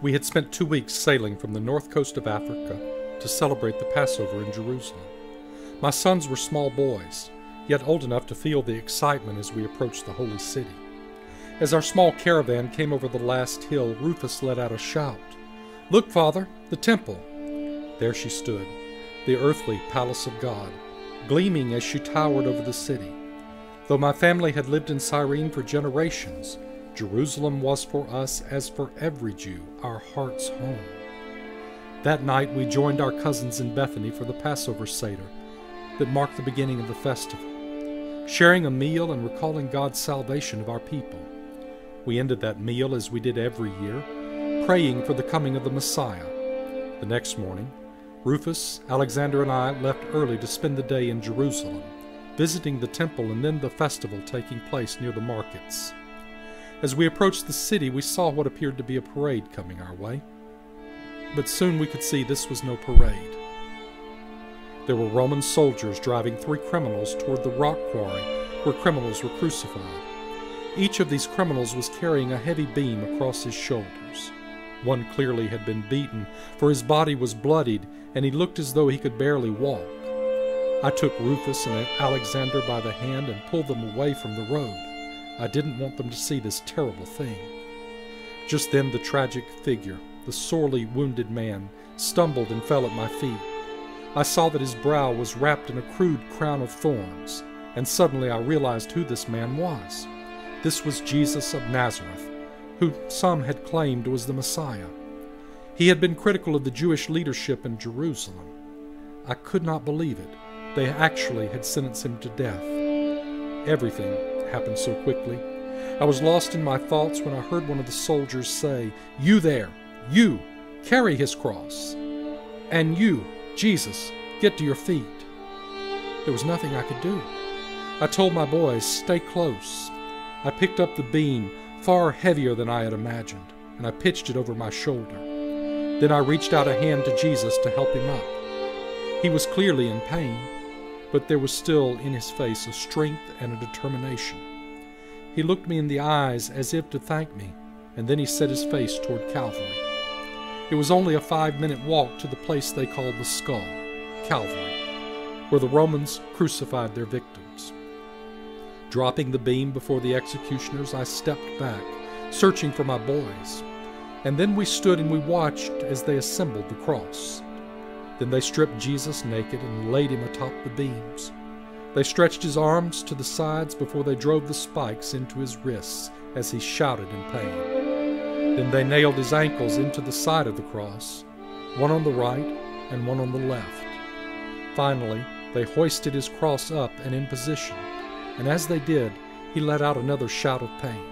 We had spent 2 weeks sailing from the north coast of Africa to celebrate the Passover in Jerusalem. My sons were small boys, yet old enough to feel the excitement as we approached the holy city. As our small caravan came over the last hill, Rufus let out a shout. "Look, Father, the temple!" There she stood, the earthly palace of God, gleaming as she towered over the city. Though my family had lived in Cyrene for generations, Jerusalem was for us, as for every Jew, our heart's home. That night we joined our cousins in Bethany for the Passover Seder that marked the beginning of the festival, sharing a meal and recalling God's salvation of our people. We ended that meal, as we did every year, praying for the coming of the Messiah. The next morning, Rufus, Alexander, and I left early to spend the day in Jerusalem, visiting the temple and then the festival taking place near the markets. As we approached the city, we saw what appeared to be a parade coming our way. But soon we could see this was no parade. There were Roman soldiers driving 3 criminals toward the rock quarry where criminals were crucified. Each of these criminals was carrying a heavy beam across his shoulders. One clearly had been beaten, for his body was bloodied, and he looked as though he could barely walk. I took Rufus and Alexander by the hand and pulled them away from the road. I didn't want them to see this terrible thing. Just then the tragic figure, the sorely wounded man, stumbled and fell at my feet. I saw that his brow was wrapped in a crude crown of thorns, and suddenly I realized who this man was. This was Jesus of Nazareth, who some had claimed was the Messiah. He had been critical of the Jewish leadership in Jerusalem. I could not believe it. They actually had sentenced him to death. Everything happened so quickly. I was lost in my thoughts when I heard one of the soldiers say, "You there, you, carry his cross. And you, Jesus, get to your feet." There was nothing I could do. I told my boys, "Stay close." I picked up the beam, far heavier than I had imagined, and I pitched it over my shoulder. Then I reached out a hand to Jesus to help him up. He was clearly in pain, but there was still in his face a strength and a determination. He looked me in the eyes as if to thank me, and then he set his face toward Calvary. It was only a 5-minute walk to the place they called the Skull, Calvary, where the Romans crucified their victims. Dropping the beam before the executioners, I stepped back, searching for my boys, and then we stood and we watched as they assembled the cross. Then they stripped Jesus naked and laid him atop the beams. They stretched his arms to the sides before they drove the spikes into his wrists as he shouted in pain. Then they nailed his ankles into the side of the cross, one on the right and one on the left. Finally, they hoisted his cross up and in position, and as they did, he let out another shout of pain.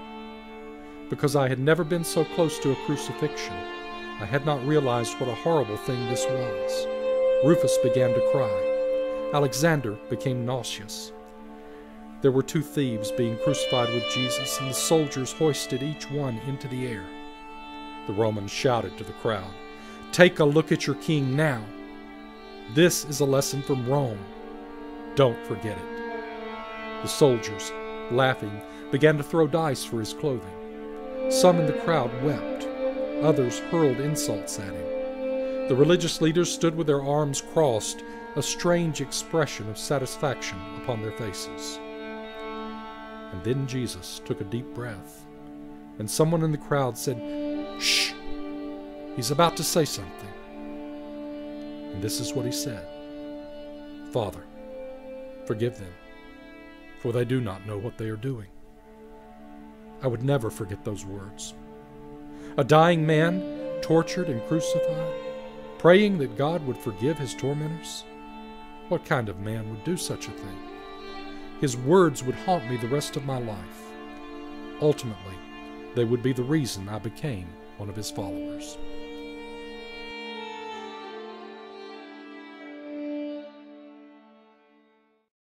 Because I had never been so close to a crucifixion, I had not realized what a horrible thing this was. Rufus began to cry. Alexander became nauseous. There were 2 thieves being crucified with Jesus, and the soldiers hoisted each one into the air. The Romans shouted to the crowd, "Take a look at your king now. This is a lesson from Rome. Don't forget it." The soldiers, laughing, began to throw dice for his clothing. Some in the crowd wept. Others hurled insults at him. The religious leaders stood with their arms crossed, a strange expression of satisfaction upon their faces. And then Jesus took a deep breath, and someone in the crowd said, "Shh! He's about to say something." And this is what he said: "Father, forgive them, for they do not know what they are doing." I would never forget those words. A dying man, tortured and crucified, praying that God would forgive his tormentors. What kind of man would do such a thing? His words would haunt me the rest of my life. Ultimately, they would be the reason I became one of his followers.